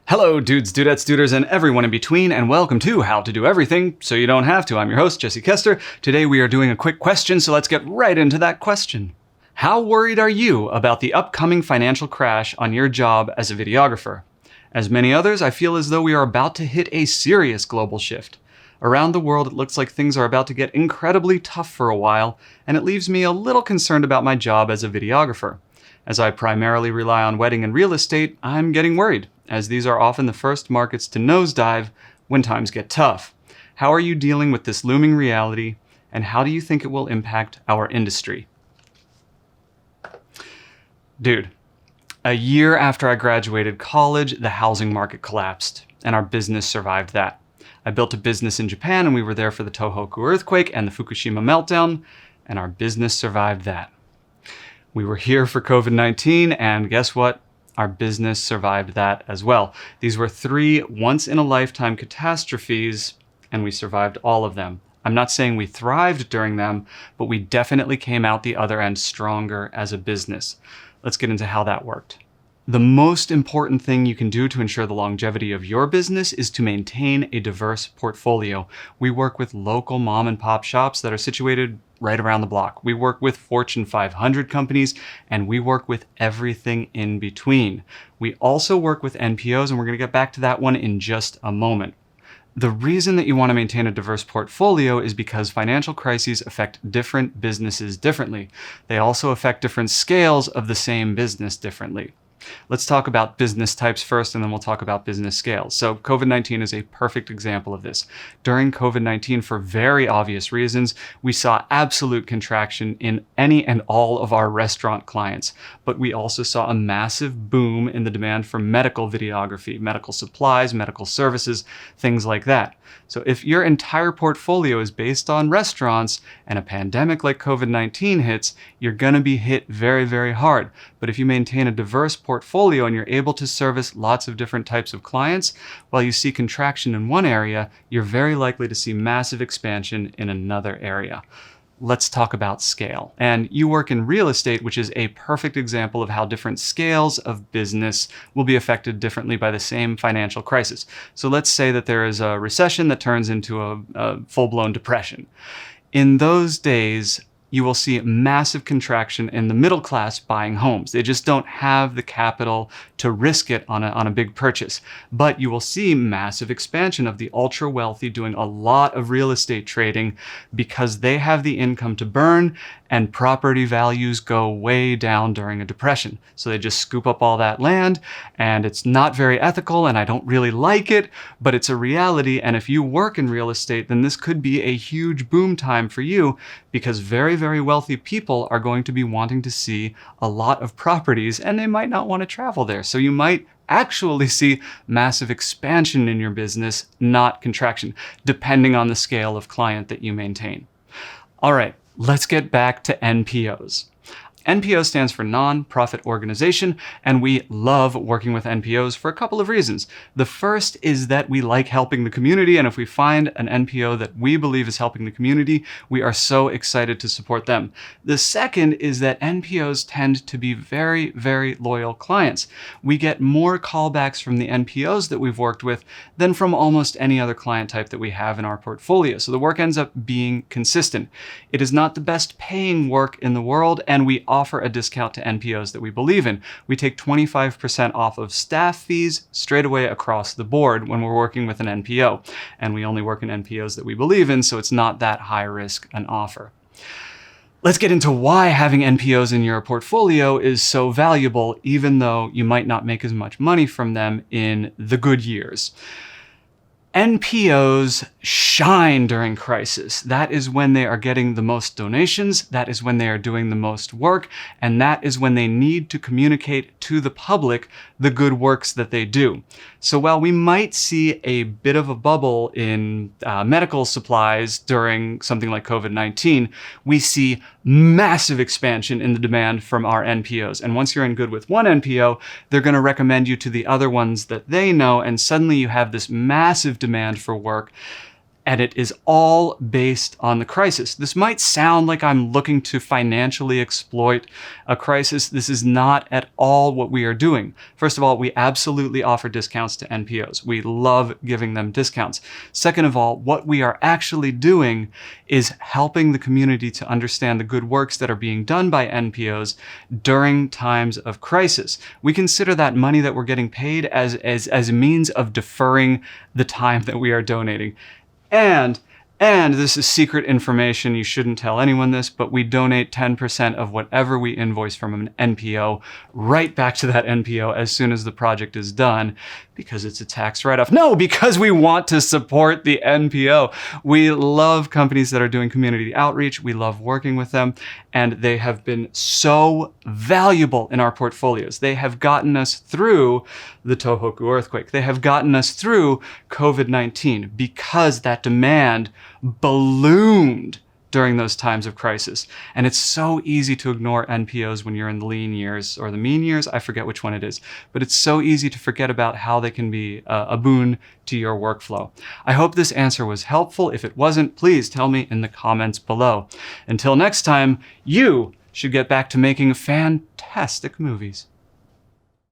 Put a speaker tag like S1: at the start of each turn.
S1: Hello, dudes, dudettes, duders, and everyone in between, and welcome to How to Do Everything So You Don't Have to. I'm your host, Jesse Kester. Today we are doing a quick question, so let's get right into that question. How worried are you about the upcoming financial crash on your job as a videographer? As many others, I feel as though we are about to hit a serious global shift. Around the world, it looks like things are about to get incredibly tough for a while, and it leaves me a little concerned about my job as a videographer. As I primarily rely on wedding and real estate, I'm getting worried, as these are often the first markets to nosedive when times get tough. How are you dealing with this looming reality, and how do you think it will impact our industry? Dude, a year after I graduated college, the housing market collapsed, and our business survived that. I built a business in Japan, and we were there for the Tohoku Earthquake and the Fukushima meltdown, and our business survived that. We were here for COVID-19, and guess what? Our business survived that as well. These were 3 once-in-a-lifetime catastrophes, and we survived all of them. I'm not saying we thrived during them, but we definitely came out the other end stronger as a business. Let's get into how that worked. The most important thing you can do to ensure the longevity of your business is to maintain a diverse portfolio. We work with local mom and pop shops that are situated right around the block. We work with Fortune 500 companies, and we work with everything in between. We also work with NPOs, and we're going to get back to that one in just a moment. The reason that you want to maintain a diverse portfolio is because financial crises affect different businesses differently. They also affect different scales of the same business differently. Let's talk about business types first, and then we'll talk about business scales. So COVID-19 is a perfect example of this. During COVID-19, for very obvious reasons, we saw absolute contraction in any and all of our restaurant clients. But we also saw a massive boom in the demand for medical videography, medical supplies, medical services, things like that. So if your entire portfolio is based on restaurants and a pandemic like COVID-19 hits, you're going to be hit very, very hard. But if you maintain a diverse portfolio and you're able to service lots of different types of clients, while you see contraction in one area, you're very likely to see massive expansion in another area. Let's talk about scale. And you work in real estate, which is a perfect example of how different scales of business will be affected differently by the same financial crisis. So let's say that there is a recession that turns into a full-blown depression. In those days, you will see massive contraction in the middle class buying homes. They just don't have the capital to risk it on a big purchase. But you will see massive expansion of the ultra wealthy doing a lot of real estate trading because they have the income to burn, and property values go way down during a depression. So they just scoop up all that land, and it's not very ethical, and I don't really like it, but it's a reality. And if you work in real estate, then this could be a huge boom time for you, because very, very wealthy people are going to be wanting to see a lot of properties, and they might not want to travel there. So you might actually see massive expansion in your business, not contraction, depending on the scale of client that you maintain. All right, let's get back to NPOs. NPO stands for non-profit organization, and we love working with NPOs for a couple of reasons. The first is that we like helping the community, and if we find an NPO that we believe is helping the community, we are so excited to support them. The second is that NPOs tend to be very, very loyal clients. We get more callbacks from the NPOs that we've worked with than from almost any other client type that we have in our portfolio. So the work ends up being consistent. It is not the best paying work in the world, and we offer a discount to NPOs that we believe in. We take 25% off of staff fees straight away across the board when we're working with an NPO. And we only work in NPOs that we believe in, so it's not that high risk an offer. Let's get into why having NPOs in your portfolio is so valuable, even though you might not make as much money from them in the good years. NPOs shine during crisis. That is when they are getting the most donations, that is when they are doing the most work, and that is when they need to communicate to the public the good works that they do. So while we might see a bit of a bubble in medical supplies during something like COVID-19, we see massive expansion in the demand from our NPOs. And once you're in good with one NPO, they're going to recommend you to the other ones that they know, and suddenly you have this massive demand for work. and it is all based on the crisis. This might sound like I'm looking to financially exploit a crisis. This is not at all what we are doing. First of all, we absolutely offer discounts to NPOs. We love giving them discounts. Second of all, what we are actually doing is helping the community to understand the good works that are being done by NPOs during times of crisis. We consider that money that we're getting paid as a means of deferring the time that we are donating. And this is secret information, you shouldn't tell anyone this, but we donate 10% of whatever we invoice from an NPO right back to that NPO as soon as the project is done, because it's a tax write-off. No, because we want to support the NPO. We love companies that are doing community outreach. We love working with them, and they have been so valuable in our portfolios. They have gotten us through the Tohoku earthquake. They have gotten us through COVID-19 because that demand ballooned during those times of crisis. And it's so easy to ignore NPOs when you're in the lean years or the mean years. I forget which one it is, but it's so easy to forget about how they can be a boon to your workflow. I hope this answer was helpful. If it wasn't, please tell me in the comments below. Until next time, you should get back to making fantastic movies.